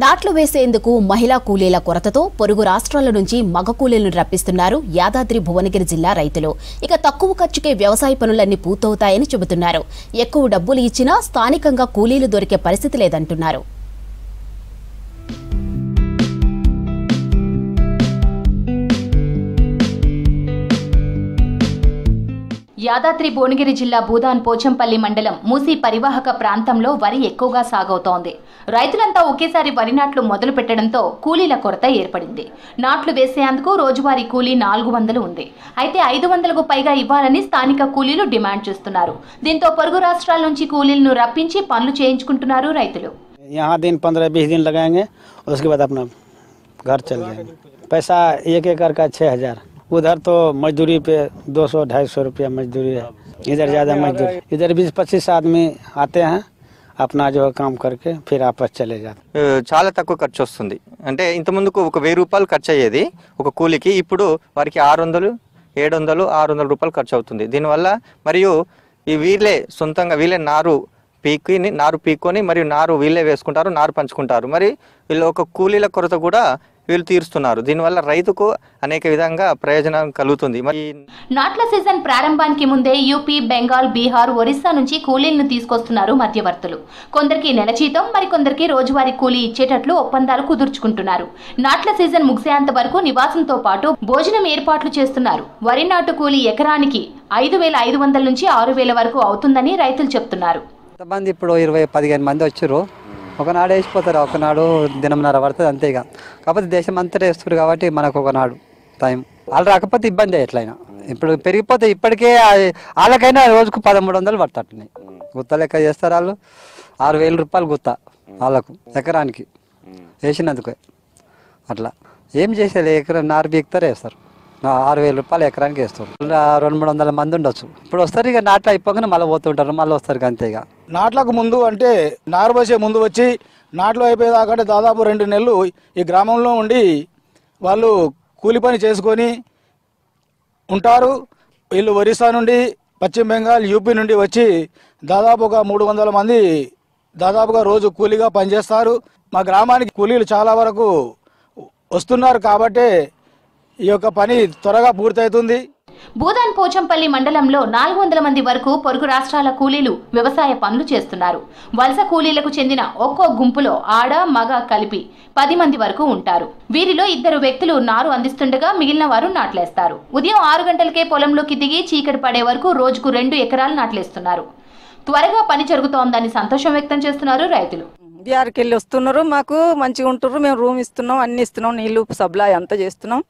నాట్లు వేసేందుకు మహిళా కూలీల కొరతతో పొరుగు రాష్ట్రాల నుంచి మగ కూలీలను రప్పిస్తున్నారు యాదాద్రి భువనగిరి జిల్లా రైతులు. ఇక తక్కువ ఖర్చుకే వ్యవసాయ పనులన్నీ పూర్తవుతాయని చెబుతున్నారు. ఎక్కువ డబ్బులు ఇచ్చినా స్థానికంగా కూలీలు దొరికే పరిస్థితి లేదంటున్నారు. యాదాద్రి భువనగిరి జిల్లా భూదాన్ పోచంపల్లి మండలం మూసీ పరివాహక ప్రాంతంలో వరి ఎక్కువగా సాగవుతోంది. రైతులంతా ఒకేసారి వరి నాట్లు మొదలు పెట్టడంతో కూలీల కొరత ఏర్పడింది. నాట్లు వేసేందుకు రోజువారీ కూలీ 400 ఉంది. అయితే 500కు పైగా ఇవ్వాలని స్థానిక కూలీలు డిమాండ్ చేస్తున్నారు. దీంతో పొరుగు రాష్ట్రాల నుంచి కూలీలను రప్పించి పనులు చేయించుకుంటున్నారు రైతులు. यहाँ दिन 15-20 दिन लगाएंगे, उसके बाद अपना घर चल जाएंगे. पैसा एक एकड़ का 6000. उधर तो मजदूरी पे 200-250 रुपया मजदूरी है. इधर ज़्यादा मजदूरी. इधर 20-25 आदमी आते हैं, अपना जो काम करके फिर वापस चले जाते. చాలా తక్కువ ఖర్చు వస్తుంది. అంటే ఇంత ముందుకు ఒక 1000 రూపాయలు ఖర్చు అయ్యేది ఒక కూలికి. ఇప్పుడు వారికి 600, 700, 600 రూపాయలు ఖర్చు అవుతుంది. దీనివల్ల మరియు ఈ వీళ్ళే సొంతంగా వీళ్ళే నారు పీక్కొని మరియు నారు వీళ్ళే వేసుకుంటారు, నారు పంచుకుంటారు. మరి వీళ్ళు ఒక కూలీల కొరత కూడా వీళ్ళు తీరుస్తున్నారు. దీనివల్ల రైతుకు అనేక విధంగా ప్రయోజనం కలుగుతుంది. మరి నాట్ల సీజన్ ప్రారంభానికి ముందే యూపీ, బెంగాల్, బీహార్, ఒరిస్సా నుంచి కూలీలను తీసుకొస్తున్నారు మధ్యవర్తులు. కొందరికి నెల జీతం, మరికొందరికి రోజువారీ కూలీ ఇచ్చేటట్లు ఒప్పందాలు కుదుర్చుకుంటున్నారు. నాట్ల సీజన్ ముగిసేంత వరకు నివాసంతో పాటు భోజనం ఏర్పాట్లు చేస్తున్నారు. వరి నాటు కూలీ ఎకరానికి 5500 నుంచి 6000 వరకు అవుతుందని రైతులు చెప్తున్నారు. కొంతమంది ఇప్పుడు 20-15 మంది వచ్చారు. ఒకనాడు వేసిపోతారు, ఒకనాడు దినంన్నర పడుతుంది అంతే. ఇక కాకపోతే దేశం అంతా వేస్తారు కాబట్టి మనకు ఒకనాడు టైం. వాళ్ళు రాకపోతే ఇబ్బంది ఎట్లయినా. ఇప్పుడు పెరిగిపోతే ఇప్పటికే వాళ్ళకైనా రోజుకు 1300 పడుతున్నాయి. గుత్త లెక్క చేస్తారు వాళ్ళు. 6000 రూపాయలు గుత్త వాళ్ళకు ఎకరానికి వేసినందుకు. అట్లా ఏం చేసేది, ఎకరం నారు బీక్తారు వేస్తారు. 6000 రూపాయలు ఎకరానికి వేస్తారు. 200-300 మంది ఉండొచ్చు. ఇప్పుడు వస్తారు, ఇక నాట్లు అయిపోగానే మళ్ళీ పోతుంటారు, మళ్ళీ వస్తారు అంతే. ఇక నాట్లకు ముందు అంటే నారు పోసే ముందు వచ్చి నాట్లు అయిపోయేదాకా దాదాపు 2 నెలలు ఈ గ్రామంలో ఉండి వాళ్ళు కూలి పని చేసుకొని ఉంటారు. వీళ్ళు ఒరిస్సా నుండి, పశ్చిమ బెంగాల్, యూపీ నుండి వచ్చి దాదాపు ఒక 300 మంది దాదాపుగా రోజు కూలీగా పనిచేస్తారు. మా గ్రామానికి కూలీలు చాలా వరకు వస్తున్నారు కాబట్టి ఈ యొక్క పని త్వరగా పూర్తవుతుంది. భూదాన్ పోచంపల్లి మండలంలో 400 మంది వరకు పొరుగు రాష్ట్రాల కూలీలు వ్యవసాయ పనులు చేస్తున్నారు. వలస కూలీలకు చెందిన ఒక్కో గుంపులో ఆడ, మగ కలిపి 10 మంది వరకు ఉంటారు. వీరిలో 2 వ్యక్తులు నారు అందిస్తుండగా మిగిలిన వారు నాట్లేస్తారు. ఉదయం 6 గంటలకే పొలంలోకి దిగి చీకటి పడే వరకు రోజుకు 2 ఎకరాలు నాట్లేస్తున్నారు. త్వరగా పని జరుగుతోందని సంతోషం వ్యక్తం చేస్తున్నారు రైతులు. బీఆర్కి వెళ్ళి వస్తున్నారు, మాకు మంచిగా ఉంటున్నారు. మేము రూమ్ ఇస్తున్నాం, అన్ని ఇస్తున్నాం, నీళ్లు సప్లై అంతా చేస్తున్నాం.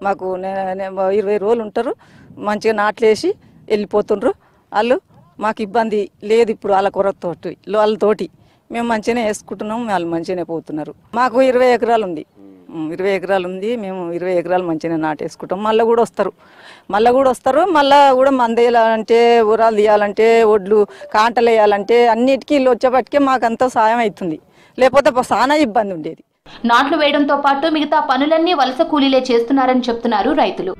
మాకు 20 రోజులు ఉంటారు, మంచిగా నాట్లేసి వెళ్ళిపోతుండ్రు వాళ్ళు. మాకు ఇబ్బంది లేదు ఇప్పుడు వాళ్ళ కొరతతోటి, వాళ్ళతోటి మేము మంచిగానే వేసుకుంటున్నాం, వాళ్ళు మంచిగానే పోతున్నారు. మాకు 20 ఎకరాలు ఉంది. 20 ఎకరాలు ఉంది. మేము 20 ఎకరాలు మంచిగానే నాటేసుకుంటాం. మళ్ళీ కూడా వస్తారు, మళ్ళీ కూడా మంద వేయాలంటే, ఊరాలు తీయాలంటే, ఒడ్లు కాంటలు వేయాలంటే అన్నిటికీ వీళ్ళు వచ్చేపటికే మాకంతా సాయం అవుతుంది. లేకపోతే చాలా ఇబ్బంది ఉండేది. నాట్లు వేయడంతో పాటు మిగతా పనులన్నీ వలస కూలీలే చేస్తున్నారని చెప్తున్నారు రైతులు.